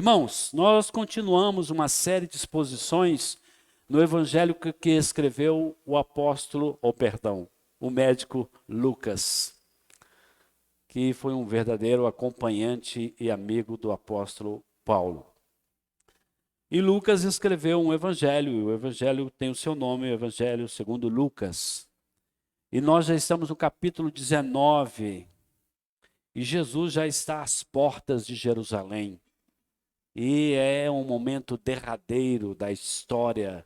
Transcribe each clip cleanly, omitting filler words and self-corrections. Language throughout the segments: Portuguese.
Irmãos, nós continuamos uma série de exposições no evangelho que escreveu o médico Lucas, que foi um verdadeiro acompanhante e amigo do apóstolo Paulo. E Lucas escreveu um evangelho, e o evangelho tem o seu nome, o Evangelho segundo Lucas. E nós já estamos no capítulo 19, e Jesus já está às portas de Jerusalém. E é um momento derradeiro da história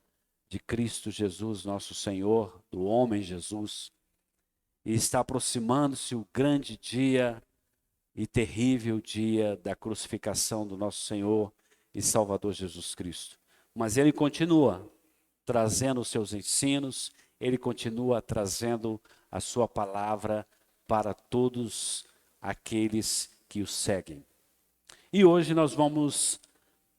de Cristo Jesus, nosso Senhor, do homem Jesus. E está aproximando-se o grande dia e terrível dia da crucificação do nosso Senhor e Salvador Jesus Cristo. Mas ele continua trazendo os seus ensinos, ele continua trazendo a sua palavra para todos aqueles que o seguem. E hoje nós vamos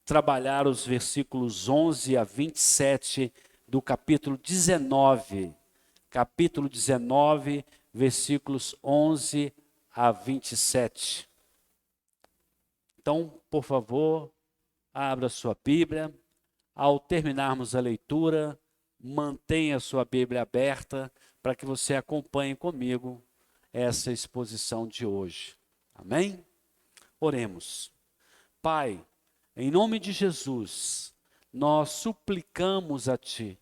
trabalhar os versículos 11 a 27 do capítulo 19. Capítulo 19, versículos 11 a 27. Então, por favor, abra sua Bíblia. Ao terminarmos a leitura, mantenha a sua Bíblia aberta para que você acompanhe comigo essa exposição de hoje. Amém? Oremos. Pai, em nome de Jesus, nós suplicamos a Ti,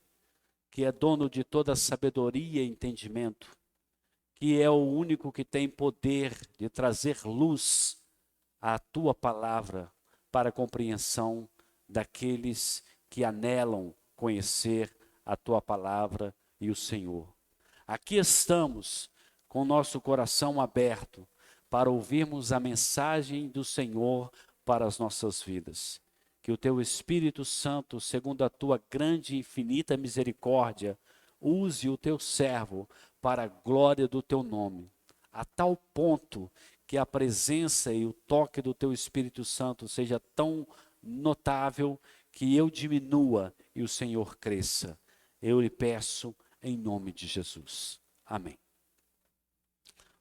que é dono de toda sabedoria e entendimento, que é o único que tem poder de trazer luz à Tua palavra para a compreensão daqueles que anelam conhecer a Tua palavra e o Senhor. Aqui estamos com nosso coração aberto para ouvirmos a mensagem do Senhor para as nossas vidas. Que o Teu Espírito Santo, segundo a Tua grande e infinita misericórdia, use o Teu servo para a glória do Teu nome, a tal ponto que a presença e o toque do Teu Espírito Santo seja tão notável que eu diminua e o Senhor cresça. Eu lhe peço em nome de Jesus. Amém.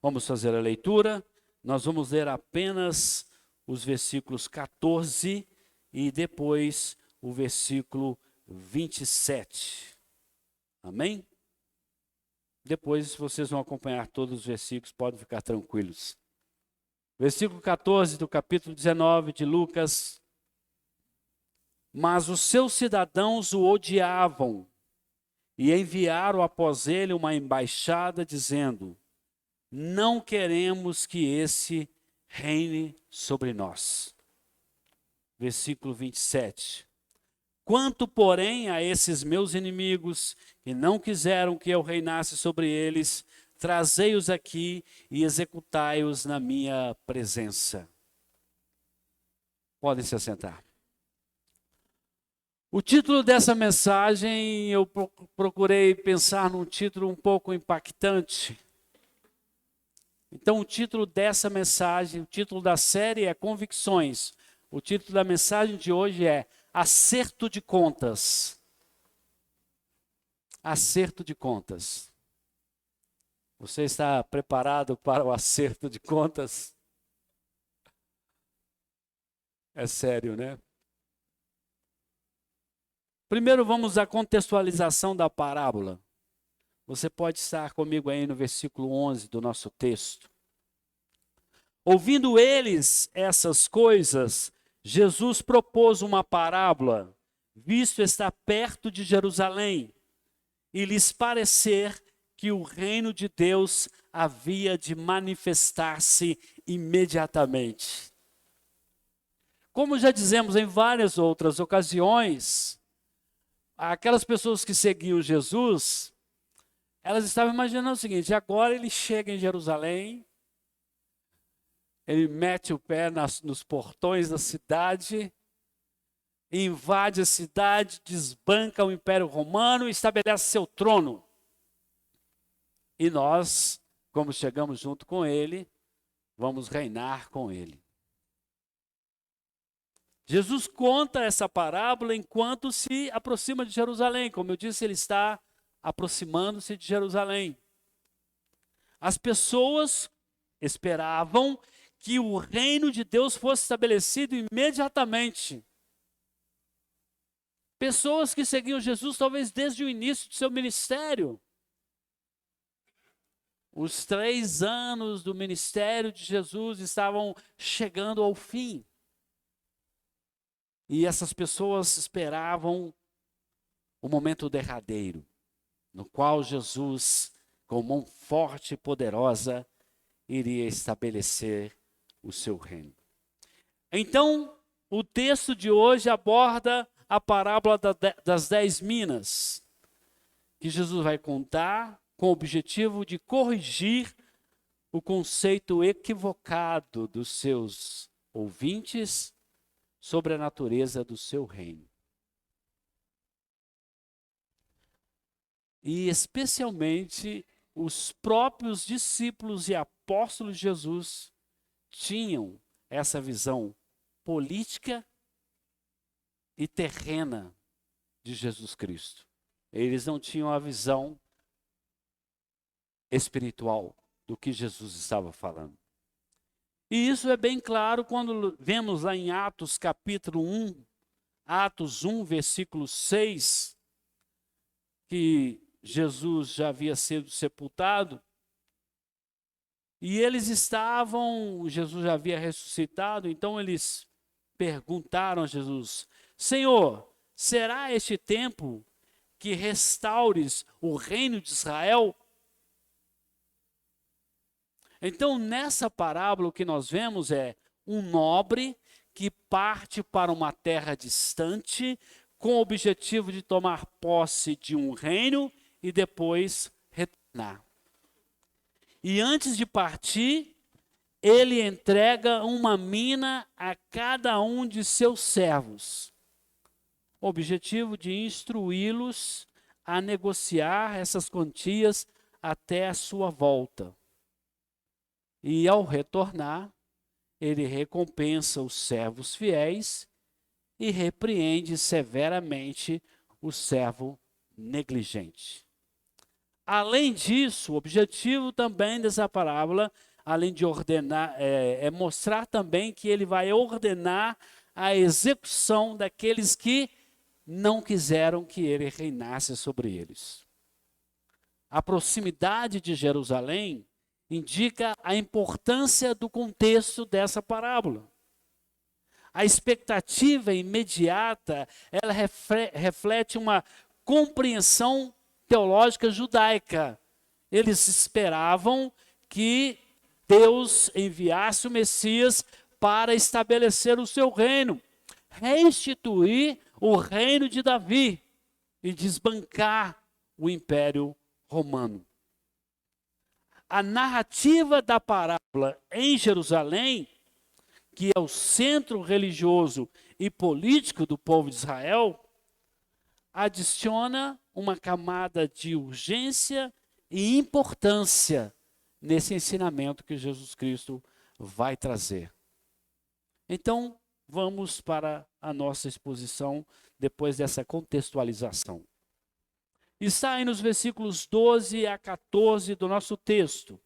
Vamos fazer a leitura. Nós vamos ler apenas os versículos 14 e depois o versículo 27. Amém? Depois vocês vão acompanhar todos os versículos, podem ficar tranquilos. Versículo 14 do capítulo 19 de Lucas. Mas os seus cidadãos o odiavam e enviaram após ele uma embaixada dizendo: não queremos que esse reine sobre nós. Versículo 27. Quanto, porém, a esses meus inimigos, que não quiseram que eu reinasse sobre eles, trazei-os aqui e executai-os na minha presença. Podem se assentar. O título dessa mensagem, eu procurei pensar num título um pouco impactante. Então, o título dessa mensagem, o título da série é Convicções. O título da mensagem de hoje é Acerto de Contas. Acerto de contas. Você está preparado para o acerto de contas? É sério, né? Primeiro vamos à contextualização da parábola. Você pode estar comigo aí no versículo 11 do nosso texto. Ouvindo eles essas coisas, Jesus propôs uma parábola, visto estar perto de Jerusalém, e lhes parecer que o reino de Deus havia de manifestar-se imediatamente. Como já dizemos em várias outras ocasiões, aquelas pessoas que seguiam Jesus, elas estavam imaginando o seguinte: agora ele chega em Jerusalém, ele mete o pé nos portões da cidade, invade a cidade, desbanca o Império Romano e estabelece seu trono. E nós, como chegamos junto com ele, vamos reinar com ele. Jesus conta essa parábola enquanto se aproxima de Jerusalém. Como eu disse, ele está aproximando-se de Jerusalém. As pessoas esperavam que o reino de Deus fosse estabelecido imediatamente. Pessoas que seguiam Jesus talvez desde o início do seu ministério. Os 3 anos do ministério de Jesus estavam chegando ao fim. E essas pessoas esperavam o momento derradeiro, no qual Jesus, com mão forte e poderosa, iria estabelecer o seu reino. Então, o texto de hoje aborda a parábola das 10 minas, que Jesus vai contar com o objetivo de corrigir o conceito equivocado dos seus ouvintes sobre a natureza do seu reino. E especialmente os próprios discípulos e apóstolos de Jesus tinham essa visão política e terrena de Jesus Cristo. Eles não tinham a visão espiritual do que Jesus estava falando. E isso é bem claro quando vemos lá em Atos capítulo 1, Atos 1, versículo 6, que Jesus já havia sido sepultado, e Jesus já havia ressuscitado, então eles perguntaram a Jesus: Senhor, será este tempo que restaures o reino de Israel? Então, nessa parábola, o que nós vemos é um nobre que parte para uma terra distante com o objetivo de tomar posse de um reino e depois retornar. E antes de partir, ele entrega uma mina a cada um de seus servos. O objetivo de instruí-los a negociar essas quantias até a sua volta. E ao retornar, ele recompensa os servos fiéis e repreende severamente o servo negligente. Além disso, o objetivo também dessa parábola, além de ordenar, é mostrar também que ele vai ordenar a execução daqueles que não quiseram que ele reinasse sobre eles. A proximidade de Jerusalém indica a importância do contexto dessa parábola. A expectativa imediata, ela reflete uma compreensão teológica judaica. Eles esperavam que Deus enviasse o Messias para estabelecer o seu reino, restituir o reino de Davi e desbancar o Império Romano. A narrativa da parábola em Jerusalém, que é o centro religioso e político do povo de Israel, adiciona uma camada de urgência e importância nesse ensinamento que Jesus Cristo vai trazer. Então, vamos para a nossa exposição depois dessa contextualização. Está aí nos versículos 12 a 14 do nosso texto.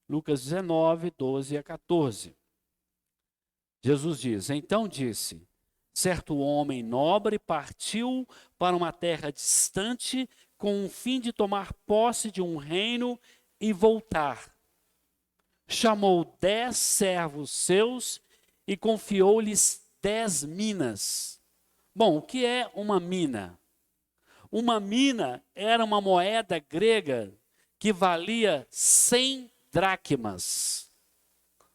Lucas 19, 12 a 14. Jesus diz: Então disse, certo homem nobre partiu para uma terra distante com o fim de tomar posse de um reino e voltar. Chamou 10 servos seus e confiou-lhes 10 minas. Bom, o que é uma mina? Uma mina era uma moeda grega que valia 100 dracmas.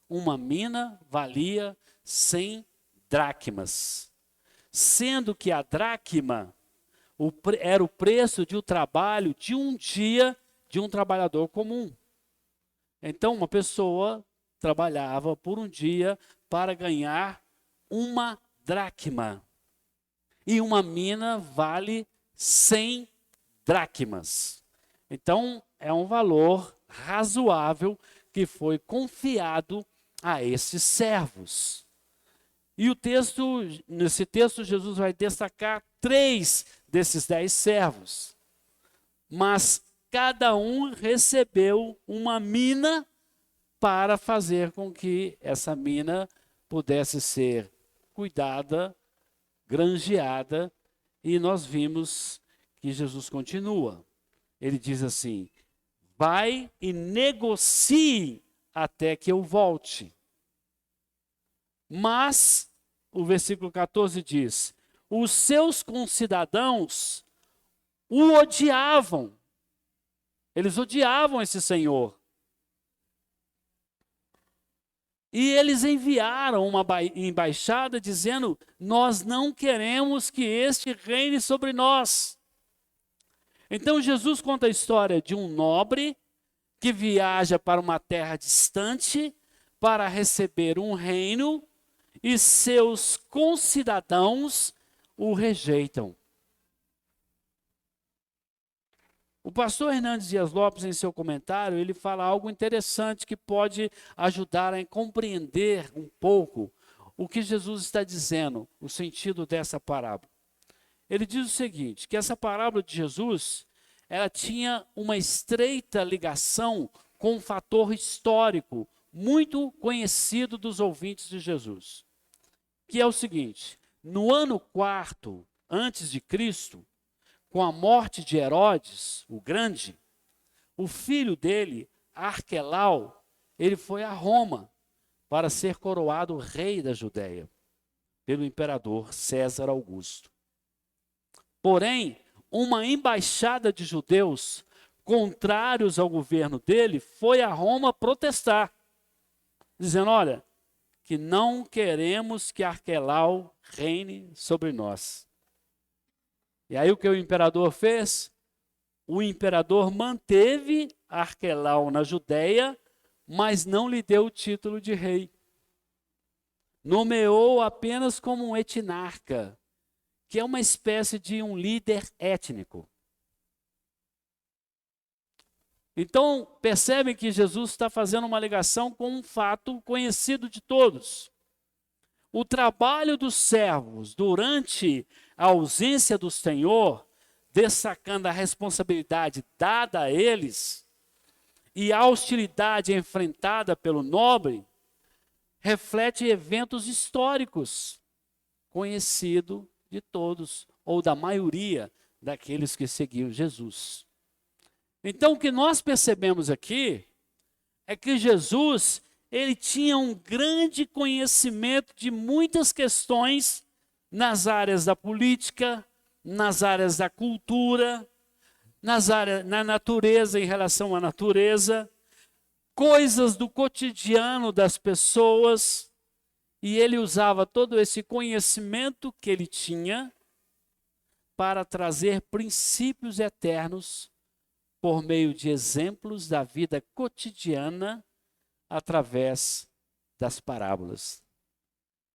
Uma mina valia 100 dracmas. Sendo que a dracma era o preço de um trabalho de um dia de um trabalhador comum. Então, uma pessoa trabalhava por um dia para ganhar uma dracma. E uma mina vale 100 dracmas. Então, é um valor razoável que foi confiado a esses servos. E nesse texto, Jesus vai destacar 3 desses 10 servos. Mas cada um recebeu uma mina para fazer com que essa mina pudesse ser cuidada, granjeada, e nós vimos que Jesus continua. Ele diz assim: vai e negocie até que eu volte. Mas, o versículo 14 diz: os seus concidadãos o odiavam. Eles odiavam esse senhor. E eles enviaram uma embaixada dizendo: nós não queremos que este reine sobre nós. Então Jesus conta a história de um nobre que viaja para uma terra distante para receber um reino e seus concidadãos o rejeitam. O pastor Hernandes Dias Lopes, em seu comentário, ele fala algo interessante que pode ajudar a compreender um pouco o que Jesus está dizendo, o sentido dessa parábola. Ele diz o seguinte, que essa parábola de Jesus, ela tinha uma estreita ligação com um fator histórico muito conhecido dos ouvintes de Jesus, que é o seguinte: no ano 4 antes de Cristo, com a morte de Herodes, o Grande, o filho dele, Arquelau, ele foi a Roma para ser coroado rei da Judéia pelo imperador César Augusto. Porém, uma embaixada de judeus contrários ao governo dele foi a Roma protestar, dizendo: olha, que não queremos que Arquelau reine sobre nós. E aí o que o imperador fez? O imperador manteve Arquelau na Judéia, mas não lhe deu o título de rei. Nomeou apenas como um etnarca, que é uma espécie de um líder étnico. Então, percebem que Jesus está fazendo uma ligação com um fato conhecido de todos. O trabalho dos servos durante a ausência do Senhor, destacando a responsabilidade dada a eles e a hostilidade enfrentada pelo nobre, reflete eventos históricos conhecidos de todos, ou da maioria daqueles que seguiam Jesus. Então, o que nós percebemos aqui é que Jesus, ele tinha um grande conhecimento de muitas questões nas áreas da política, nas áreas da cultura, na natureza, em relação à natureza, coisas do cotidiano das pessoas, e ele usava todo esse conhecimento que ele tinha para trazer princípios eternos por meio de exemplos da vida cotidiana através das parábolas.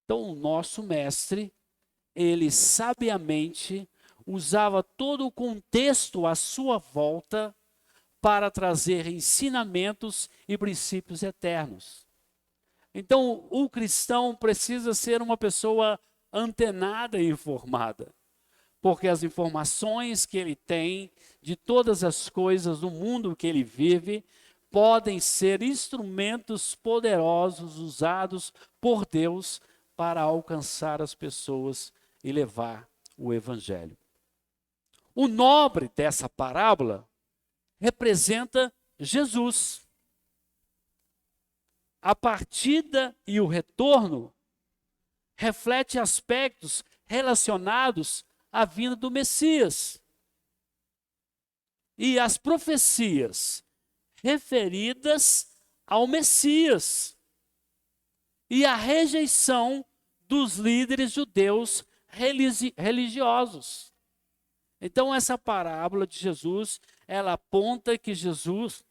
Então, o nosso mestre, ele sabiamente usava todo o contexto à sua volta para trazer ensinamentos e princípios eternos. Então, o cristão precisa ser uma pessoa antenada e informada, porque as informações que ele tem de todas as coisas do mundo que ele vive podem ser instrumentos poderosos usados por Deus para alcançar as pessoas e levar o evangelho. O nobre dessa parábola representa Jesus. A partida e o retorno reflete aspectos relacionados à vinda do Messias. E as profecias referidas ao Messias e a rejeição dos líderes judeus religiosos. Então, essa parábola de Jesus, ela aponta que Jesus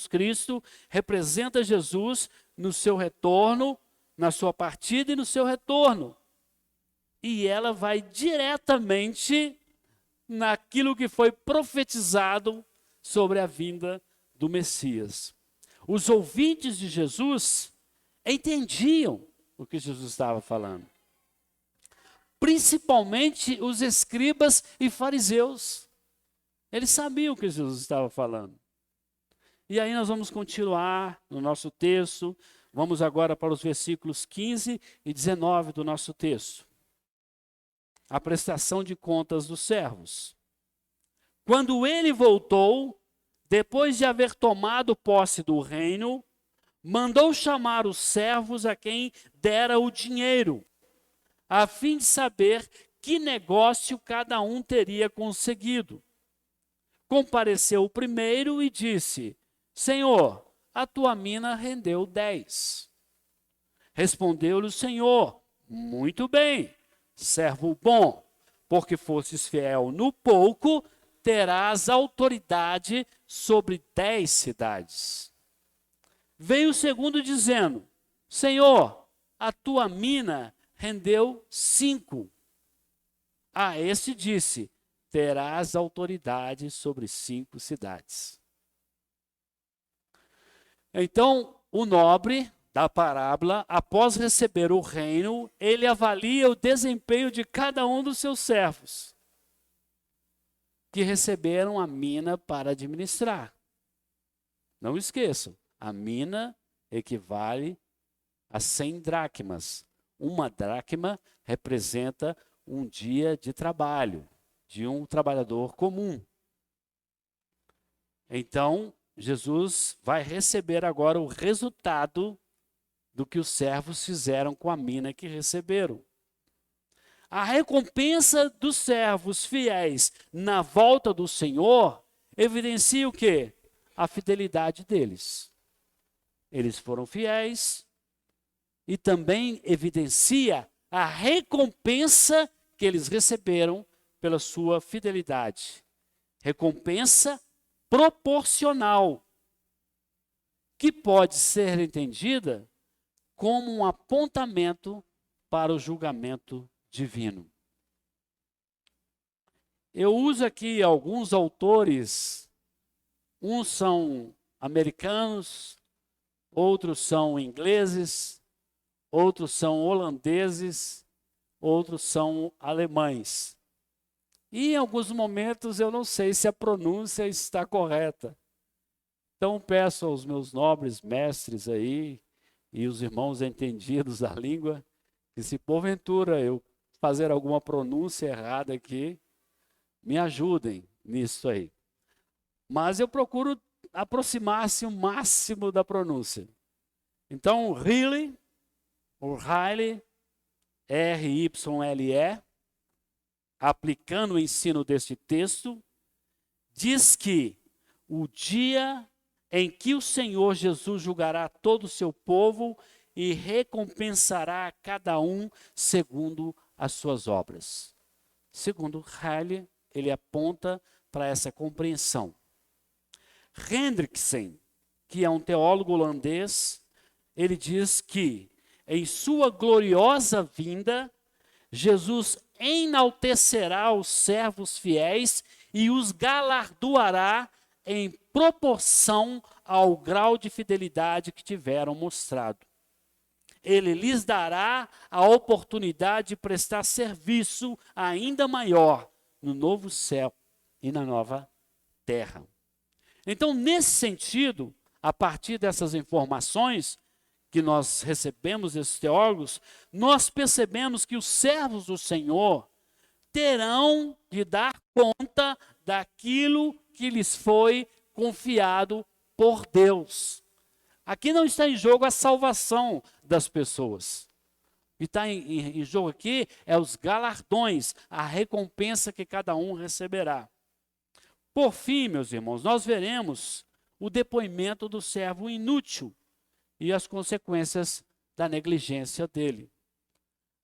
Cristo representa Jesus no seu retorno, na sua partida e no seu retorno. E ela vai diretamente naquilo que foi profetizado sobre a vinda do Messias. Os ouvintes de Jesus entendiam o que Jesus estava falando. Principalmente os escribas e fariseus. Eles sabiam o que Jesus estava falando. E aí nós vamos continuar no nosso texto. Vamos agora para os versículos 15 e 19 do nosso texto. A prestação de contas dos servos. Quando ele voltou, depois de haver tomado posse do reino, mandou chamar os servos a quem dera o dinheiro, a fim de saber que negócio cada um teria conseguido. Compareceu o primeiro e disse: Senhor, a tua mina rendeu 10. Respondeu-lhe o Senhor: muito bem, servo bom, porque fostes fiel no pouco, terás autoridade sobre 10 cidades. Veio o segundo dizendo: Senhor, a tua mina rendeu 5. A este disse: terás autoridade sobre 5 cidades. Então, o nobre da parábola, após receber o reino, ele avalia o desempenho de cada um dos seus servos, que receberam a mina para administrar. Não esqueçam, a mina equivale a 100 dracmas. Uma dracma representa um dia de trabalho de um trabalhador comum. Então, Jesus vai receber agora o resultado do que os servos fizeram com a mina que receberam. A recompensa dos servos fiéis na volta do Senhor evidencia o quê? A fidelidade deles. Eles foram fiéis e também evidencia a recompensa que eles receberam pela sua fidelidade. Recompensa proporcional, que pode ser entendida como um apontamento para o julgamento divino. Eu uso aqui alguns autores, uns são americanos, outros são ingleses, outros são holandeses, outros são alemães. E em alguns momentos eu não sei se a pronúncia está correta. Então peço aos meus nobres mestres aí e os irmãos entendidos da língua, que se porventura eu fazer alguma pronúncia errada aqui, me ajudem nisso aí. Mas eu procuro aproximar-se o máximo da pronúncia. Então, Riley, ou Riley, R-Y-L-E, aplicando o ensino deste texto, diz que o dia em que o Senhor Jesus julgará todo o seu povo e recompensará a cada um segundo as suas obras. Segundo Riley, ele aponta para essa compreensão. Hendriksen, que é um teólogo holandês, ele diz que em sua gloriosa vinda, Jesus enaltecerá os servos fiéis e os galardoará em proporção ao grau de fidelidade que tiveram mostrado. Ele lhes dará a oportunidade de prestar serviço ainda maior no novo céu e na nova terra. Então, nesse sentido, a partir dessas informações que nós recebemos desses teólogos, nós percebemos que os servos do Senhor terão de dar conta daquilo que lhes foi confiado por Deus. Aqui não está em jogo a salvação das pessoas. O que está em jogo aqui é os galardões, a recompensa que cada um receberá. Por fim, meus irmãos, nós veremos o depoimento do servo inútil e as consequências da negligência dele.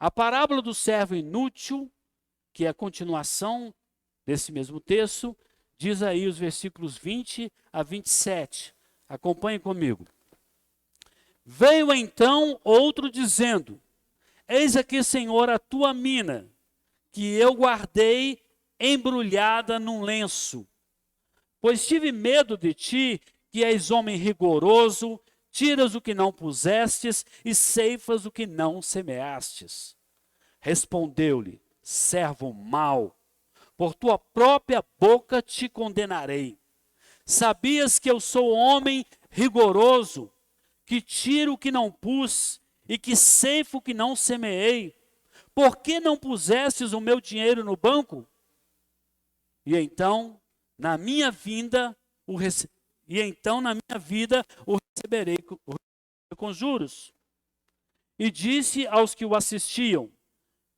A parábola do servo inútil, que é a continuação desse mesmo texto, diz aí os versículos 20 a 27. Acompanhe comigo. Veio então outro dizendo: eis aqui, Senhor, a tua mina, que eu guardei embrulhada num lenço. Pois tive medo de ti, que és homem rigoroso, tiras o que não pusestes e ceifas o que não semeastes. Respondeu-lhe: servo mau, por tua própria boca te condenarei. Sabias que eu sou homem rigoroso, que tiro o que não pus e que ceifo o que não semeei? Por que não pusestes o meu dinheiro no banco? E então, na minha vida, o receberei com juros. E disse aos que o assistiam: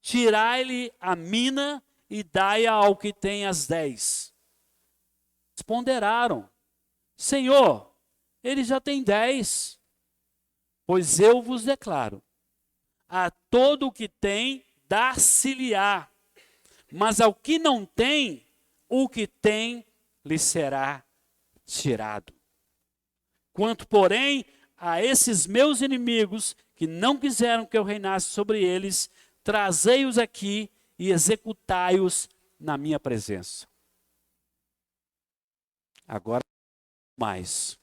tirai-lhe a mina e dai-a ao que tem as 10. Ponderaram: Senhor, ele já tem 10. Pois eu vos declaro, a todo o que tem, dar-se-lhe-á, mas ao que não tem, o que tem lhe será tirado. Quanto, porém, a esses meus inimigos, que não quiseram que eu reinasse sobre eles, trazei-os aqui e executai-os na minha presença. Agora, mais.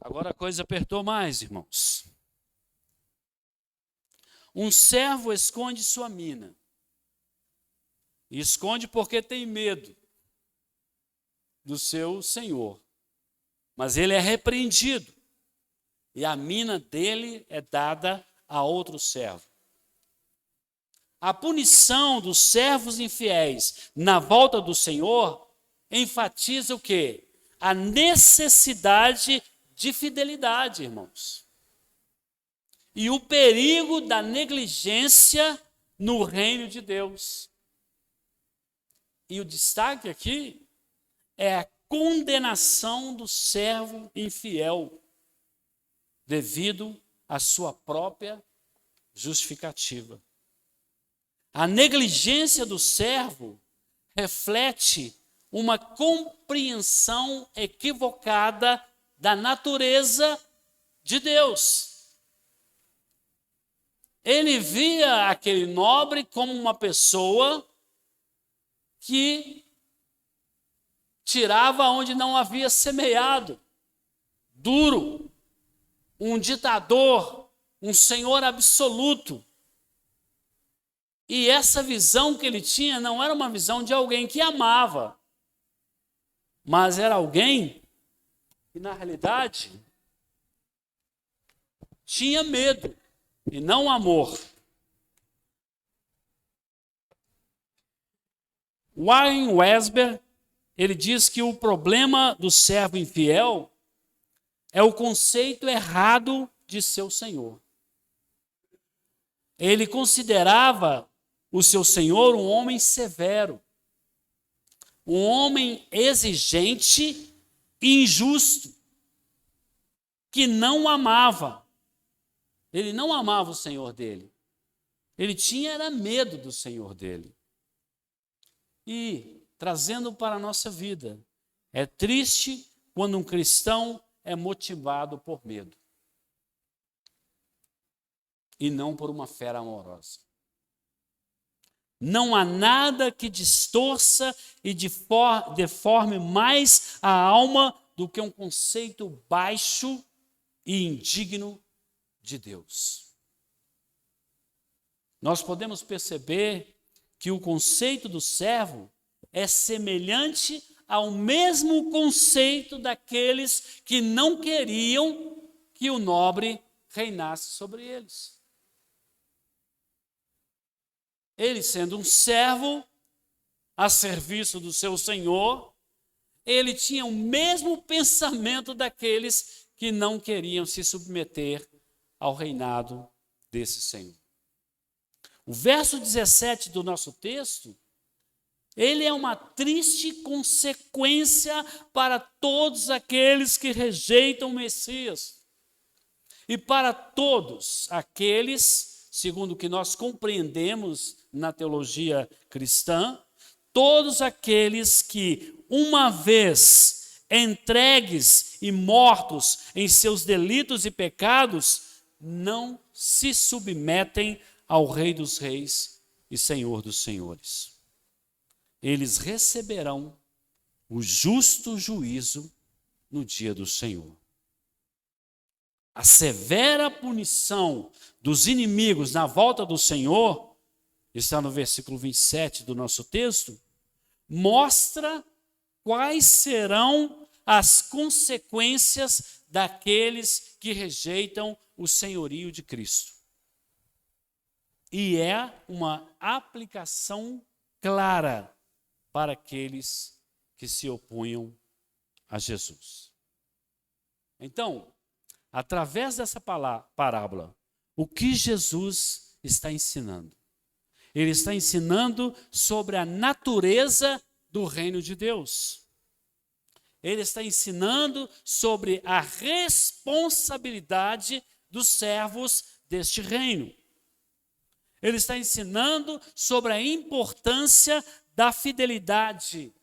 Agora a coisa apertou mais, irmãos. Um servo esconde sua mina. E esconde porque tem medo do seu senhor. Mas ele é repreendido. E a mina dele é dada a outro servo. A punição dos servos infiéis na volta do Senhor enfatiza o quê? A necessidade de fidelidade, irmãos. E o perigo da negligência no reino de Deus. E o destaque aqui é a condenação do servo infiel, devido à sua própria justificativa. A negligência do servo reflete uma compreensão equivocada da natureza de Deus. Ele via aquele nobre como uma pessoa que tirava onde não havia semeado, duro, um ditador, um senhor absoluto. E essa visão que ele tinha não era uma visão de alguém que amava, mas era alguém que, na realidade, tinha medo e não amor. Warren Wiersbe, ele diz que o problema do servo infiel é o conceito errado de seu senhor. Ele considerava o seu senhor um homem severo, um homem exigente e injusto, que não amava. Ele não amava o senhor dele. Ele tinha era medo do senhor dele. E, trazendo para a nossa vida, é triste quando um cristão é motivado por medo e não por uma fé amorosa. Não há nada que distorça e deforme mais a alma do que um conceito baixo e indigno de Deus. Nós podemos perceber que o conceito do servo é semelhante ao mesmo conceito daqueles que não queriam que o nobre reinasse sobre eles. Ele, sendo um servo a serviço do seu senhor, ele tinha o mesmo pensamento daqueles que não queriam se submeter ao reinado desse senhor. O verso 17 do nosso texto, ele é uma triste consequência para todos aqueles que rejeitam o Messias. E para todos aqueles, segundo o que nós compreendemos na teologia cristã, todos aqueles que, uma vez entregues e mortos em seus delitos e pecados, não se submetem ao Rei dos Reis e Senhor dos Senhores. Eles receberão o justo juízo no dia do Senhor. A severa punição dos inimigos na volta do Senhor, está no versículo 27 do nosso texto, mostra quais serão as consequências daqueles que rejeitam o senhorio de Cristo. E é uma aplicação clara para aqueles que se opunham a Jesus. Então, através dessa parábola, o que Jesus está ensinando? Ele está ensinando sobre a natureza do reino de Deus. Ele está ensinando sobre a responsabilidade dos servos deste reino. Ele está ensinando sobre a importância da fidelidade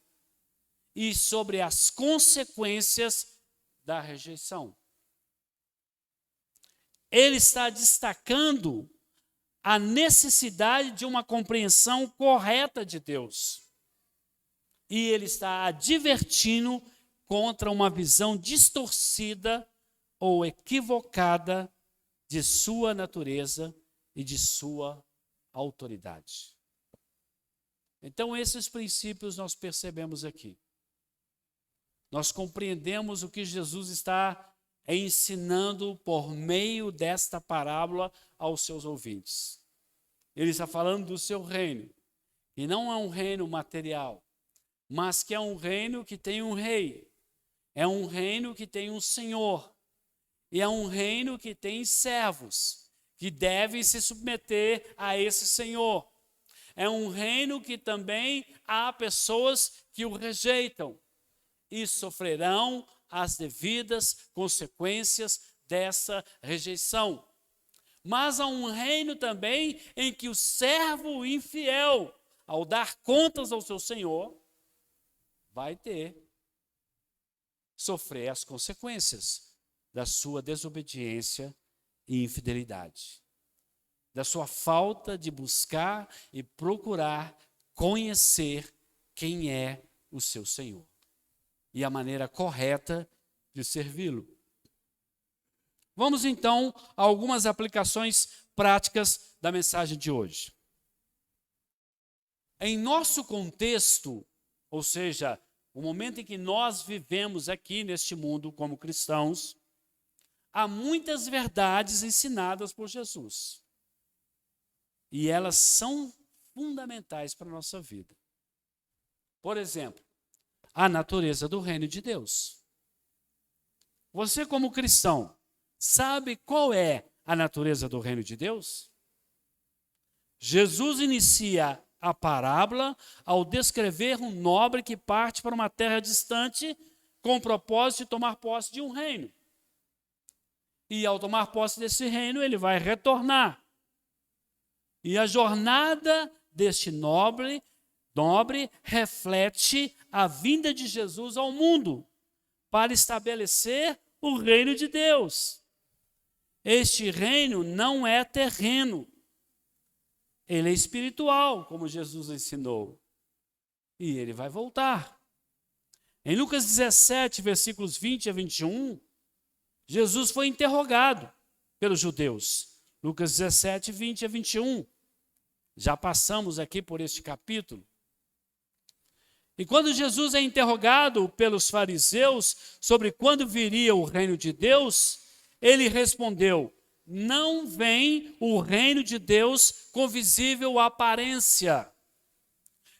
e sobre as consequências da rejeição. Ele está destacando a necessidade de uma compreensão correta de Deus. E ele está advertindo contra uma visão distorcida ou equivocada de sua natureza e de sua autoridade. Então, esses princípios nós percebemos aqui. Nós compreendemos o que Jesus está ensinando por meio desta parábola aos seus ouvintes. Ele está falando do seu reino, e não é um reino material, mas que é um reino que tem um rei, é um reino que tem um senhor, e é um reino que tem servos, que devem se submeter a esse senhor. É um reino que também há pessoas que o rejeitam e sofrerão as devidas consequências dessa rejeição. Mas há um reino também em que o servo infiel, ao dar contas ao seu senhor, vai sofrer as consequências da sua desobediência e infidelidade, da sua falta de buscar e procurar conhecer quem é o seu Senhor e a maneira correta de servi-lo. Vamos então a algumas aplicações práticas da mensagem de hoje. Em nosso contexto, ou seja, o momento em que nós vivemos aqui neste mundo como cristãos, há muitas verdades ensinadas por Jesus. E elas são fundamentais para a nossa vida. Por exemplo, a natureza do reino de Deus. Você, como cristão, sabe qual é a natureza do reino de Deus? Jesus inicia a parábola ao descrever um nobre que parte para uma terra distante com o propósito de tomar posse de um reino. E ao tomar posse desse reino, ele vai retornar. E a jornada deste nobre reflete a vinda de Jesus ao mundo para estabelecer o reino de Deus. Este reino não é terreno. Ele é espiritual, como Jesus ensinou. E ele vai voltar. Em Lucas 17, versículos 20 a 21, Jesus foi interrogado pelos judeus. Lucas 17, 20 a 21. Já passamos aqui por este capítulo. E quando Jesus é interrogado pelos fariseus sobre quando viria o reino de Deus, ele respondeu: não vem o reino de Deus com visível aparência.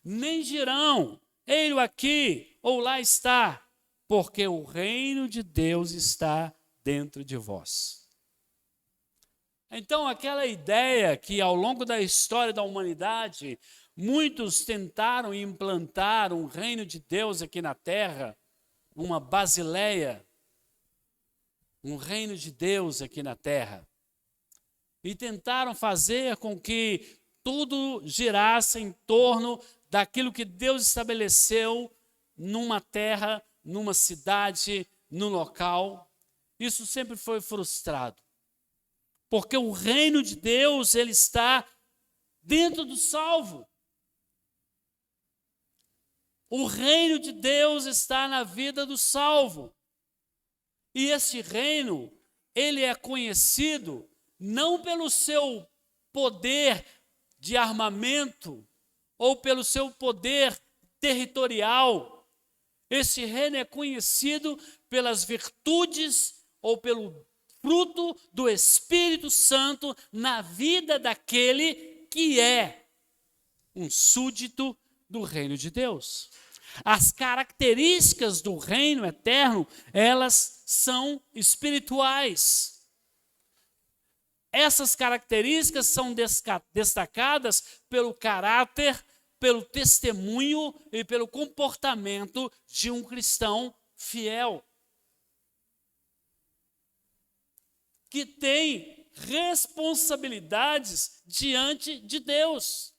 Nem dirão, ei-lo aqui ou lá está, porque o reino de Deus está dentro de vós. Então, aquela ideia que ao longo da história da humanidade, muitos tentaram implantar um reino de Deus aqui na terra, uma basileia, um reino de Deus aqui na terra. E tentaram fazer com que tudo girasse em torno daquilo que Deus estabeleceu numa terra, numa cidade, num local. Isso sempre foi frustrado. Porque o reino de Deus, ele está dentro do salvo. O reino de Deus está na vida do salvo. E este reino, ele é conhecido não pelo seu poder de armamento ou pelo seu poder territorial. Este reino é conhecido pelas virtudes ou pelo fruto do Espírito Santo na vida daquele que é um súdito do reino de Deus. As características do reino eterno, elas são espirituais. Essas características são destacadas pelo caráter, pelo testemunho e pelo comportamento de um cristão fiel, que tem responsabilidades diante de Deus.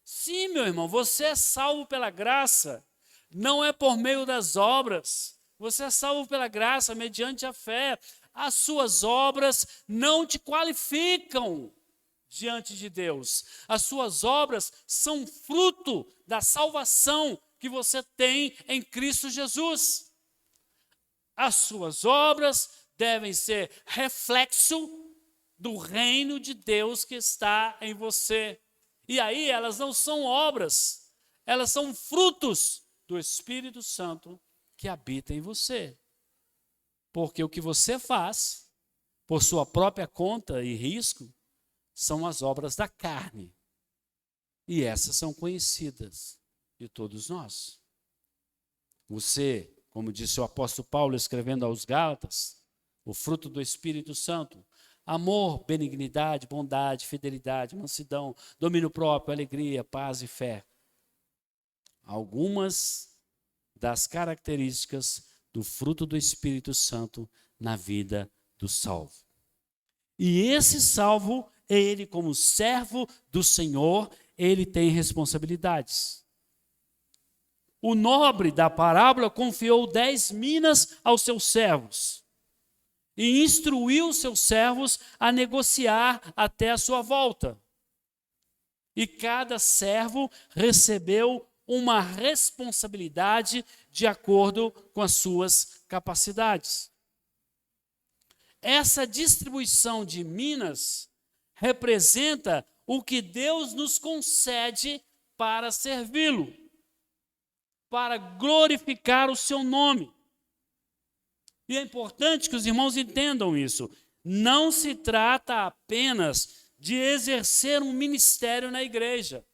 Sim, meu irmão, você é salvo pela graça, não é por meio das obras. Você é salvo pela graça, mediante a fé. As suas obras não te qualificam diante de Deus. As suas obras são fruto da salvação que você tem em Cristo Jesus. As suas obras devem ser reflexo do reino de Deus que está em você. E aí elas não são obras, elas são frutos do Espírito Santo que habita em você. Porque o que você faz, por sua própria conta e risco, são as obras da carne. E essas são conhecidas de todos nós. Você, como disse o apóstolo Paulo escrevendo aos Gálatas, o fruto do Espírito Santo: amor, benignidade, bondade, fidelidade, mansidão, domínio próprio, alegria, paz e fé. Algumas das características do fruto do Espírito Santo na vida do salvo. E esse salvo, ele como servo do Senhor, ele tem responsabilidades. O nobre da parábola confiou 10 minas aos seus servos e instruiu seus servos a negociar até a sua volta. E cada servo recebeu uma responsabilidade de acordo com as suas capacidades. Essa distribuição de minas representa o que Deus nos concede para servi-lo, para glorificar o seu nome. E é importante que os irmãos entendam isso. Não se trata apenas de exercer um ministério na igreja.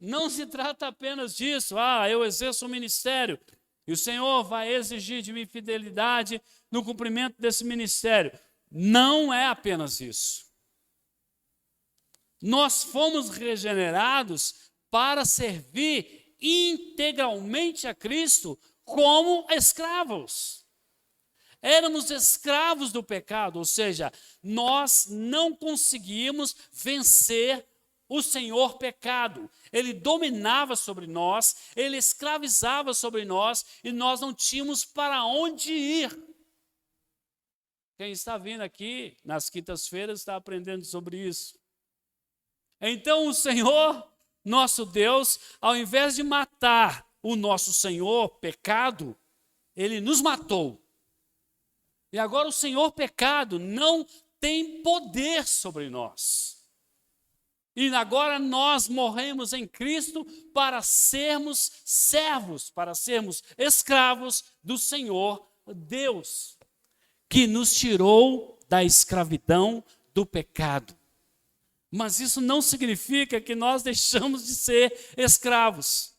Não se trata apenas disso. Eu exerço um ministério e o Senhor vai exigir de mim fidelidade no cumprimento desse ministério. Não é apenas isso. Nós fomos regenerados para servir integralmente a Cristo como escravos. Éramos escravos do pecado, ou seja, nós não conseguíamos vencer o Senhor pecado. Ele dominava sobre nós, ele escravizava sobre nós e nós não tínhamos para onde ir. Quem está vindo aqui nas quintas-feiras está aprendendo sobre isso. Então o Senhor, nosso Deus, ao invés de matar o nosso Senhor pecado, ele nos matou. E agora o Senhor pecado não tem poder sobre nós. E agora nós morremos em Cristo para sermos servos, para sermos escravos do Senhor Deus, que nos tirou da escravidão do pecado. Mas isso não significa que nós deixamos de ser escravos.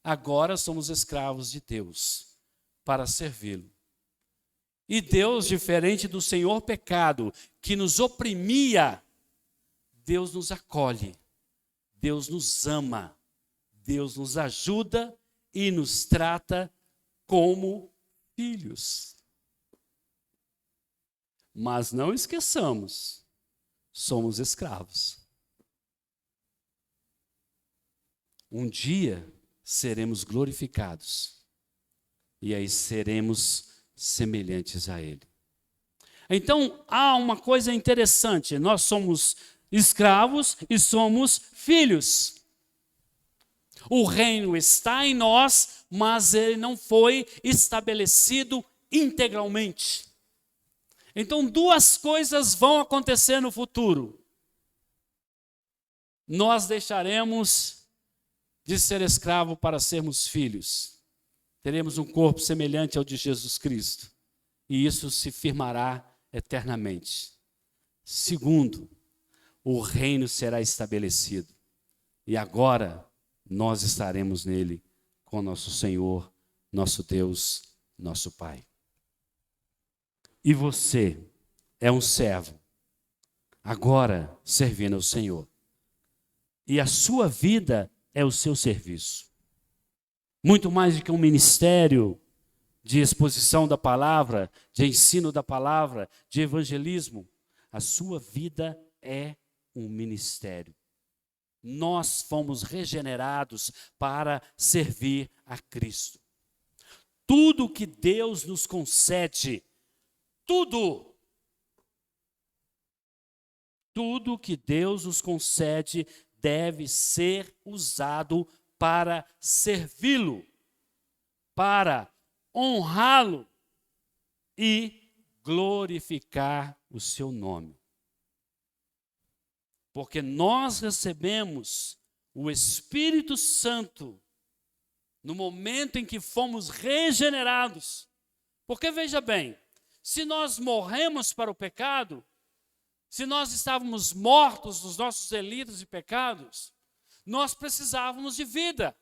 Agora somos escravos de Deus para servi-lo. E Deus, diferente do Senhor pecado, que nos oprimia, Deus nos acolhe, Deus nos ama, Deus nos ajuda e nos trata como filhos. Mas não esqueçamos, somos escravos. Um dia seremos glorificados e aí seremos semelhantes a Ele. Então, há uma coisa interessante, nós somos escravos e somos filhos. O reino está em nós, mas ele não foi estabelecido integralmente. Então, duas coisas vão acontecer no futuro. Nós deixaremos de ser escravo para sermos filhos. Teremos um corpo semelhante ao de Jesus Cristo. E isso se firmará eternamente. Segundo, o reino será estabelecido. E agora nós estaremos nele com nosso Senhor, nosso Deus, nosso Pai. E você é um servo, agora servindo ao Senhor. E a sua vida é o seu serviço. Muito mais do que um ministério de exposição da palavra, de ensino da palavra, de evangelismo, a sua vida é um ministério. Nós fomos regenerados para servir a Cristo. Tudo que Deus nos concede, tudo que Deus nos concede deve ser usado para servi-lo, para honrá-lo e glorificar o seu nome. Porque nós recebemos o Espírito Santo no momento em que fomos regenerados. Porque veja bem, se nós morremos para o pecado, se nós estávamos mortos dos nossos delitos e pecados, nós precisávamos de vida.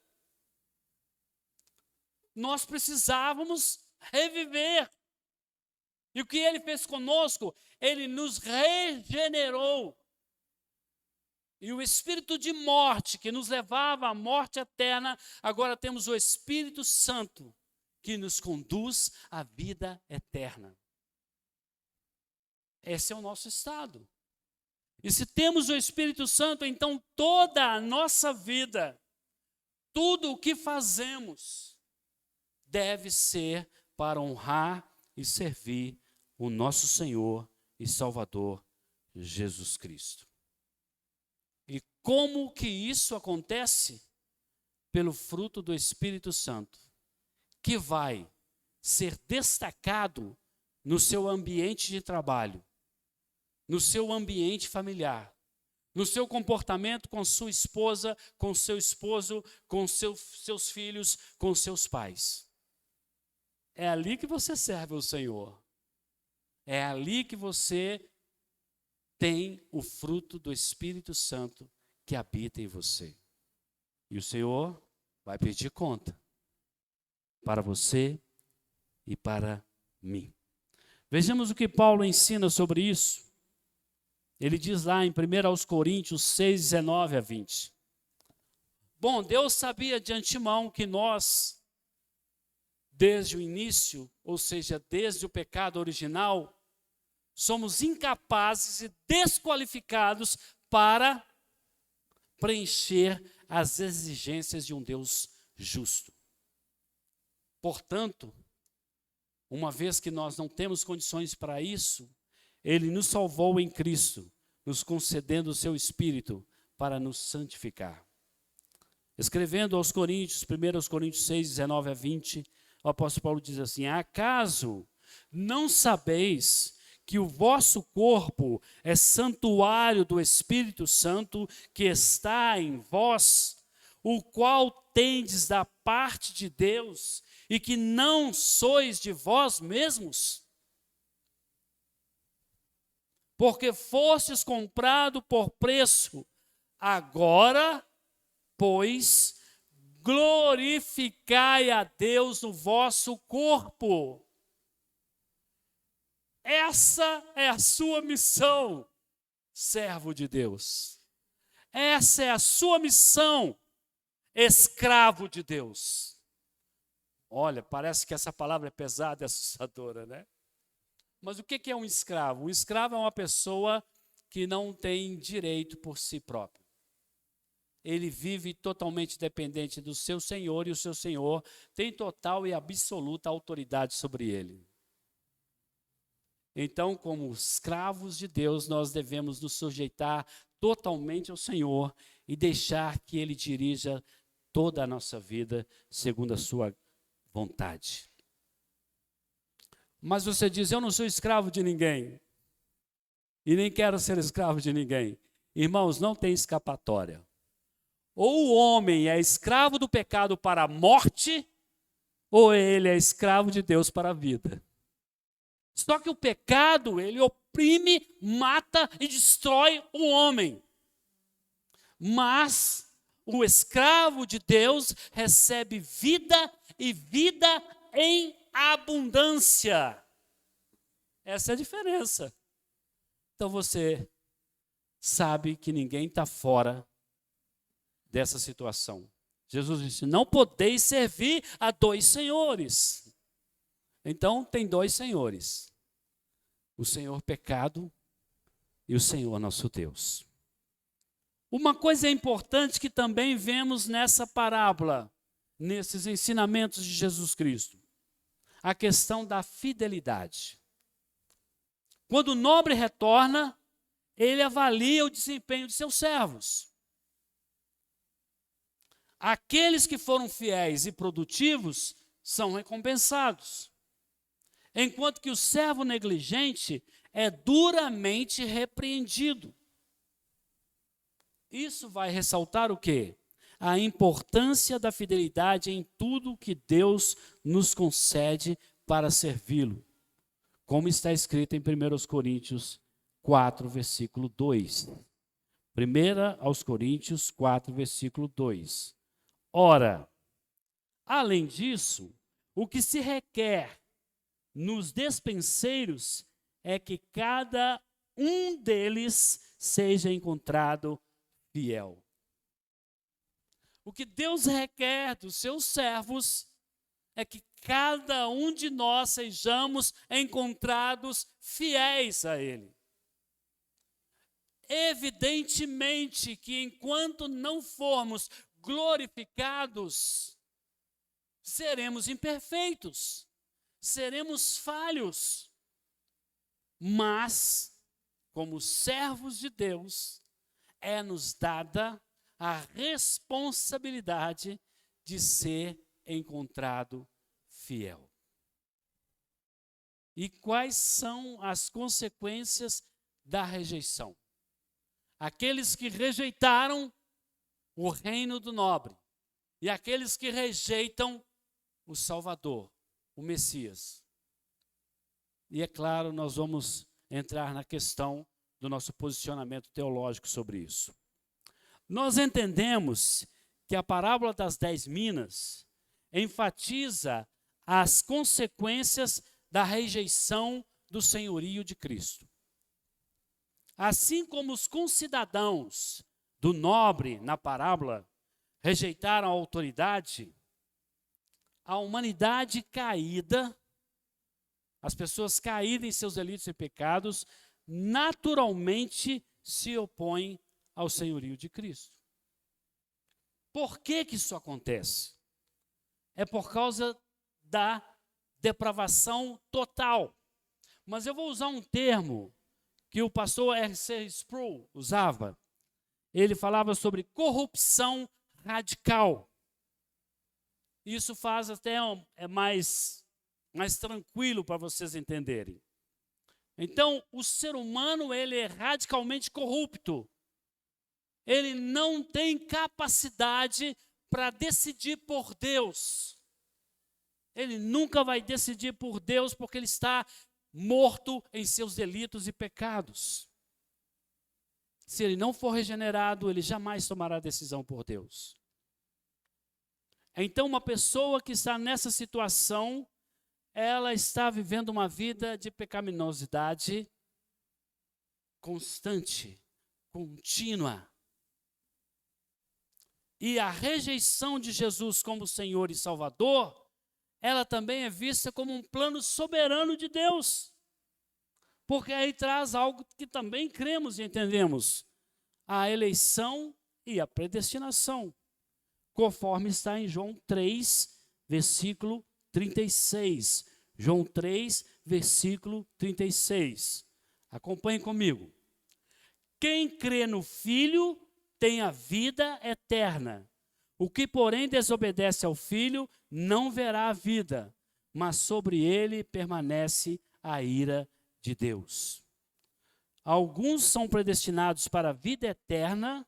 Nós precisávamos reviver. E o que ele fez conosco? Ele nos regenerou. E o espírito de morte que nos levava à morte eterna, agora temos o Espírito Santo que nos conduz à vida eterna. Esse é o nosso estado. E se temos o Espírito Santo, então toda a nossa vida, tudo o que fazemos, deve ser para honrar e servir o nosso Senhor e Salvador Jesus Cristo. E como que isso acontece? Pelo fruto do Espírito Santo, que vai ser destacado no seu ambiente de trabalho, no seu ambiente familiar, no seu comportamento com sua esposa, com seu esposo, com seus filhos, com seus pais. É ali que você serve ao Senhor. É ali que você tem o fruto do Espírito Santo que habita em você. E o Senhor vai pedir conta para você e para mim. Vejamos o que Paulo ensina sobre isso. Ele diz lá em 1 Coríntios 6, 19 a 20. Bom, Deus sabia de antemão que nós, desde o início, ou seja, desde o pecado original, somos incapazes e desqualificados para preencher as exigências de um Deus justo. Portanto, uma vez que nós não temos condições para isso, Ele nos salvou em Cristo, nos concedendo o seu Espírito para nos santificar. Escrevendo aos Coríntios, 1 Coríntios 6, 19 a 20, o apóstolo Paulo diz assim: acaso não sabeis que o vosso corpo é santuário do Espírito Santo que está em vós, o qual tendes da parte de Deus, e que não sois de vós mesmos? Porque fostes comprado por preço. Agora, pois, glorificai a Deus no vosso corpo. Essa é a sua missão, servo de Deus. Essa é a sua missão, escravo de Deus. Olha, parece que essa palavra é pesada e assustadora, né? Mas o que é um escravo? Um escravo é uma pessoa que não tem direito por si próprio. Ele vive totalmente dependente do seu senhor e o seu senhor tem total e absoluta autoridade sobre ele. Então, como escravos de Deus, nós devemos nos sujeitar totalmente ao Senhor e deixar que Ele dirija toda a nossa vida segundo a sua vontade. Mas você diz, eu não sou escravo de ninguém. E nem quero ser escravo de ninguém. Irmãos, não tem escapatória. Ou o homem é escravo do pecado para a morte, ou ele é escravo de Deus para a vida. Só que o pecado, ele oprime, mata e destrói o homem. Mas o escravo de Deus recebe vida e vida em abundância. Essa é a diferença. Então você sabe que ninguém está fora dessa situação. Jesus disse, não podeis servir a dois senhores. Então tem dois senhores. O Senhor pecado e o Senhor nosso Deus. Uma coisa importante que também vemos nessa parábola, nesses ensinamentos de Jesus Cristo, a questão da fidelidade. Quando o nobre retorna, ele avalia o desempenho de seus servos. Aqueles que foram fiéis e produtivos são recompensados, enquanto que o servo negligente é duramente repreendido. Isso vai ressaltar o quê? A importância da fidelidade em tudo que Deus nos concede para servi-lo, como está escrito em 1 Coríntios 4, versículo 2. 1 Coríntios 4, versículo 2. Ora, além disso, o que se requer nos despenseiros é que cada um deles seja encontrado fiel. O que Deus requer dos seus servos é que cada um de nós sejamos encontrados fiéis a Ele. Evidentemente que enquanto não formos glorificados, seremos imperfeitos, seremos falhos. Mas, como servos de Deus, é-nos dada a responsabilidade de ser encontrado fiel. E quais são as consequências da rejeição? Aqueles que rejeitaram o reino do nobre e aqueles que rejeitam o Salvador, o Messias. E é claro, nós vamos entrar na questão do nosso posicionamento teológico sobre isso. Nós entendemos que a parábola das 10 minas enfatiza as consequências da rejeição do senhorio de Cristo. Assim como os concidadãos do nobre na parábola rejeitaram a autoridade, a humanidade caída, as pessoas caídas em seus delitos e pecados, naturalmente se opõem ao senhorio de Cristo. Por que isso acontece? É por causa da depravação total. Mas eu vou usar um termo que o pastor R.C. Sproul usava. Ele falava sobre corrupção radical. Isso faz até mais tranquilo para vocês entenderem. Então, o ser humano, ele é radicalmente corrupto. Ele não tem capacidade para decidir por Deus. Ele nunca vai decidir por Deus porque ele está morto em seus delitos e pecados. Se ele não for regenerado, ele jamais tomará decisão por Deus. Então, uma pessoa que está nessa situação, ela está vivendo uma vida de pecaminosidade constante, contínua. E a rejeição de Jesus como Senhor e Salvador, ela também é vista como um plano soberano de Deus. Porque aí traz algo que também cremos e entendemos: a eleição e a predestinação, conforme está em João 3, versículo 36. João 3, versículo 36. Acompanhe comigo. Quem crê no Filho tem a vida eterna. O que, porém, desobedece ao Filho não verá a vida, mas sobre ele permanece a ira de Deus. Alguns são predestinados para a vida eterna,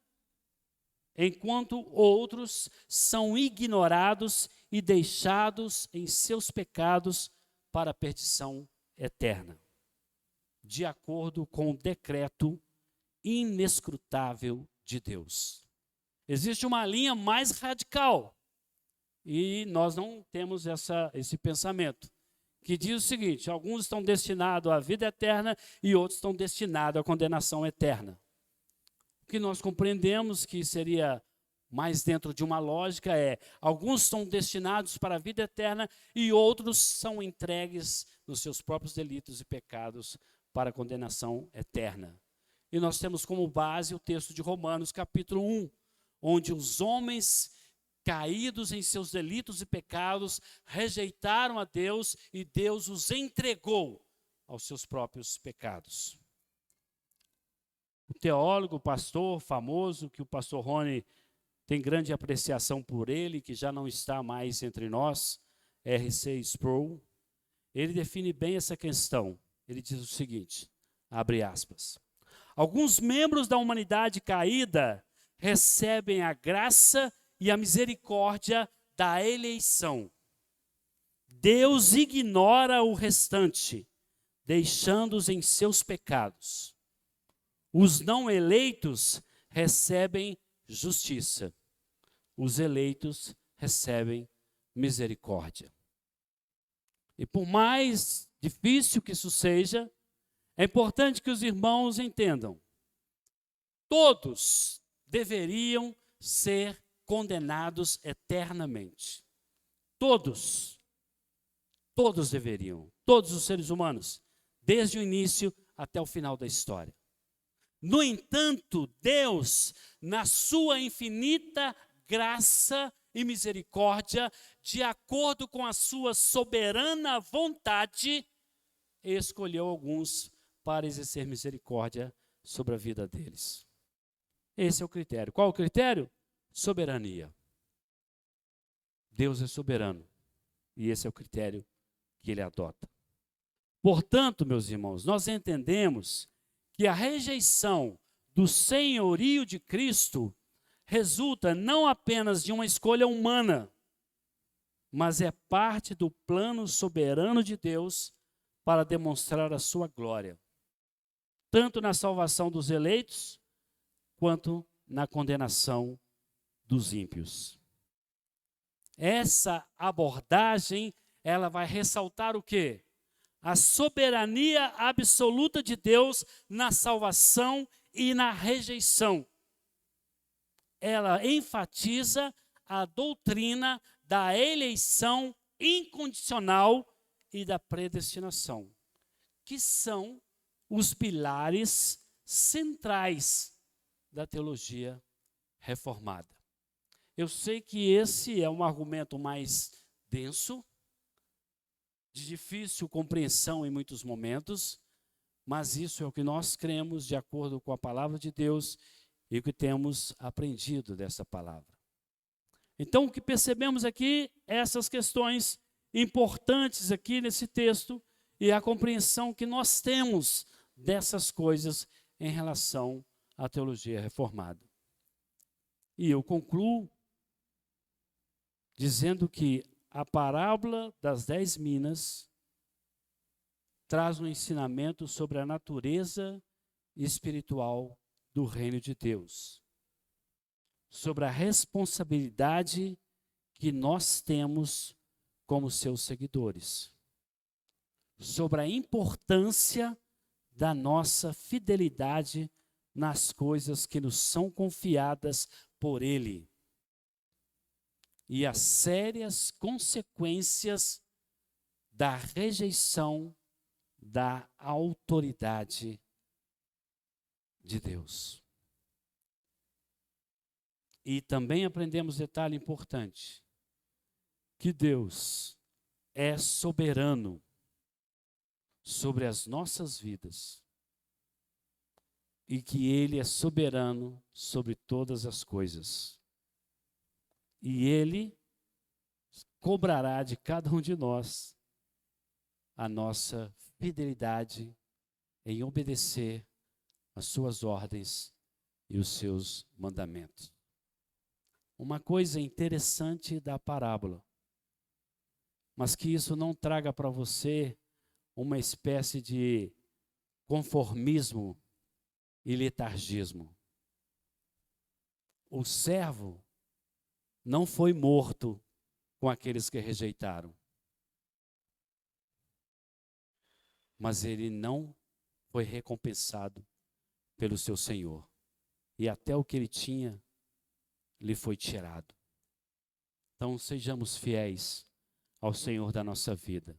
enquanto outros são ignorados e deixados em seus pecados para a perdição eterna, de acordo com o decreto inescrutável de Deus. Existe uma linha mais radical, e nós não temos esse pensamento, que diz o seguinte: alguns estão destinados à vida eterna e outros estão destinados à condenação eterna. O que nós compreendemos que seria mais dentro de uma lógica é: alguns são destinados para a vida eterna e outros são entregues nos seus próprios delitos e pecados para a condenação eterna. E nós temos como base o texto de Romanos, capítulo 1, onde os homens caídos em seus delitos e pecados rejeitaram a Deus e Deus os entregou aos seus próprios pecados. O teólogo, pastor famoso, que o pastor Rony tem grande apreciação por ele, que já não está mais entre nós, R.C. Sproul, ele define bem essa questão. Ele diz o seguinte, abre aspas: alguns membros da humanidade caída recebem a graça e a misericórdia da eleição. Deus ignora o restante, deixando-os em seus pecados. Os não eleitos recebem justiça. Os eleitos recebem misericórdia. E por mais difícil que isso seja, é importante que os irmãos entendam: todos deveriam ser condenados eternamente. Todos deveriam, todos os seres humanos, desde o início até o final da história. No entanto, Deus, na sua infinita graça e misericórdia, de acordo com a sua soberana vontade, escolheu alguns para exercer misericórdia sobre a vida deles. Esse é o critério. Qual o critério? Soberania. Deus é soberano. E esse é o critério que ele adota. Portanto, meus irmãos, nós entendemos que a rejeição do senhorio de Cristo resulta não apenas de uma escolha humana, mas é parte do plano soberano de Deus para demonstrar a sua glória, tanto na salvação dos eleitos, quanto na condenação dos ímpios. Essa abordagem, ela vai ressaltar o quê? A soberania absoluta de Deus na salvação e na rejeição. Ela enfatiza a doutrina da eleição incondicional e da predestinação, que são os pilares centrais da teologia reformada. Eu sei que esse é um argumento mais denso, de difícil compreensão em muitos momentos, mas isso é o que nós cremos de acordo com a palavra de Deus e o que temos aprendido dessa palavra. Então, o que percebemos aqui, essas questões importantes aqui nesse texto e a compreensão que nós temos dessas coisas em relação à teologia reformada. E eu concluo dizendo que a parábola das 10 minas traz um ensinamento sobre a natureza espiritual do reino de Deus, sobre a responsabilidade que nós temos como seus seguidores, sobre a importância da nossa fidelidade nas coisas que nos são confiadas por Ele, e as sérias consequências da rejeição da autoridade de Deus. E também aprendemos detalhe importante, que Deus é soberano sobre as nossas vidas e que Ele é soberano sobre todas as coisas. e Ele cobrará de cada um de nós a nossa fidelidade em obedecer as suas ordens e os seus mandamentos. Uma coisa interessante da parábola, mas que isso não traga para você uma espécie de conformismo e letargismo. O servo não foi morto com aqueles que rejeitaram, mas ele não foi recompensado pelo seu senhor, e até o que ele tinha lhe foi tirado. Então sejamos fiéis ao Senhor da nossa vida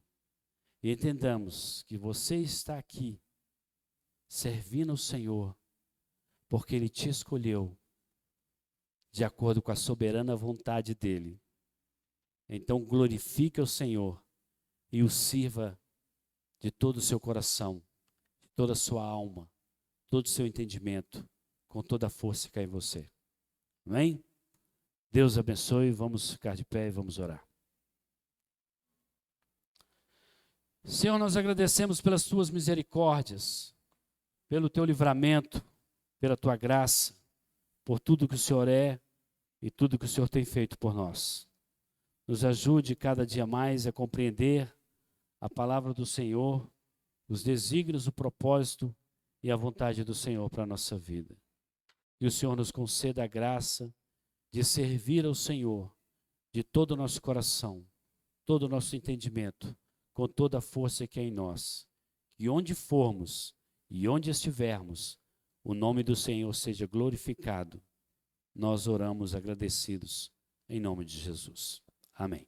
e entendamos que você está aqui servindo ao Senhor porque Ele te escolheu de acordo com a soberana vontade dEle. Então glorifique o Senhor e o sirva de todo o seu coração, de toda a sua alma, todo o seu entendimento, com toda a força que há em você. Amém? Deus abençoe, vamos ficar de pé e vamos orar. Senhor, nós agradecemos pelas tuas misericórdias, pelo teu livramento, pela tua graça, por tudo que o Senhor é e tudo que o Senhor tem feito por nós. Nos ajude cada dia mais a compreender a palavra do Senhor, os desígnios, o propósito e a vontade do Senhor para a nossa vida. E o Senhor nos conceda a graça de servir ao Senhor de todo o nosso coração, todo o nosso entendimento, com toda a força que é em nós. E onde formos e onde estivermos, o nome do Senhor seja glorificado. Nós oramos agradecidos em nome de Jesus. Amém.